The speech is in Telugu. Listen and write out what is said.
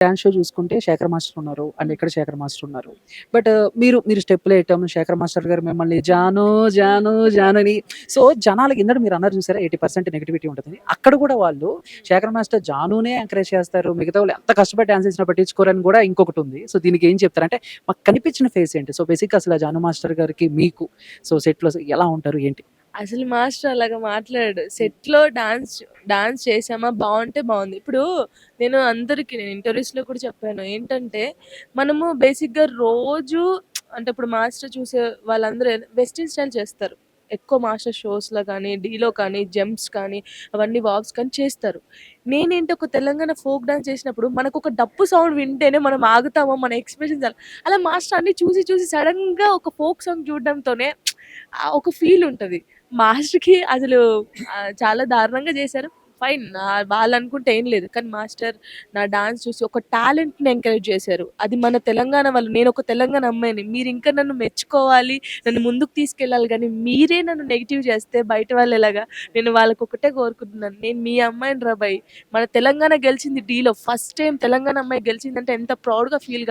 డాన్స్ షో చూసుకుంటే 'శేఖర్ మాస్టర్' ఉన్నారు. అండ్ ఇక్కడ 'శేఖర్ మాస్టర్' ఉన్నారు. బట్ మీరు స్టెప్పులేయటం 'శేఖర్ మాస్టర్' గారు మిమ్మల్ని 'జాను జాను జాను' అని సో జనాలకి ఇందాక మీరన్నారు చూసారా 80% నెగటివిటీ ఉంటదని. అక్కడ కూడా వాళ్ళు 'శేఖర్ మాస్టర్' జానునే ఎంకరేజ్ చేస్తారు. మిగతా వాళ్ళు ఎంత కష్టపడి డాన్స్ చేసినా పట్టించుకోరని కూడా ఇంకొకటుంది. సో దీనికి ఏం చెప్తారు? అంటే మాకు కనిపించిన ఫేస్ ఏంటి? సో బేసిక్‌గా అసల 'జాను మాస్టర్' గారికి మీకు సో సెట్‌లో ఎలా ఉంటారు? ఏంటి? అసలు మాస్టర్ అలాగా మాట్లాడాడు. సెట్‌లో డాన్స్ చేశామా బావుంటే బావుంది. ఇప్పుడు నేను ఇంటర్వ్యూస్‌లో కూడా చెప్పాను. ఏంటంటే, మనము బేసిక్‌గా రోజు అంటే ఇప్పుడు మాస్టర్ చూసే వాళ్ళందరూ వెస్టర్న్ స్టైల్ చేస్తారు. ఎక్కువ మాస్టర్ షోస్‌లో కానీ, డీలో కానీ, జంప్స్ కానీ, అవన్నీ వావ్స్ కానీ చేస్తారు. నేనేంటి ఒక తెలంగాణ ఫోక్ డాన్స్ చేసినప్పుడు మనకొక డప్పు సౌండ్ వింటేనే మనం ఆగుతాము. మన ఎక్స్‌ప్రెషన్స్ అలా మాస్టర్ అన్నీ చూసి చూసి సడెన్‌గా ఒక ఫోక్ సాంగ్ చూడడంతోనే ఒక ఫీల్ ఉంటది. మాస్టర్‌కి అసలు చాలా దారుణంగా చేశారు. ఫైన్. వాళ్ళనుకుంటే ఏం లేదు. కానీ మాస్టర్ నా డాన్స్ చూసి ఒక టాలెంట్‌ని ఎంకరేజ్ చేశారు. అది మన తెలంగాణ వాళ్ళు. నేనొక తెలంగాణ అమ్మాయిని. మీరింకా నన్ను మెచ్చుకోవాలి, నన్ను ముందుకు తీసుకెళ్ళాలి గానీ, మీరే నన్ను నెగెటివ్ చేస్తే బయట వాళ్ళెలాగా? నేను వాళ్ళకొకటే కోరుకుంటున్నాను. నేను మీ అమ్మాయినిరా బయ్. మన తెలంగాణ గెలిచింది డీలో. ఫస్ట్ టైమ్ తెలంగాణ అమ్మాయి గెలిచిందంటే ఎంత ప్రౌడ్‌గా ఫీల్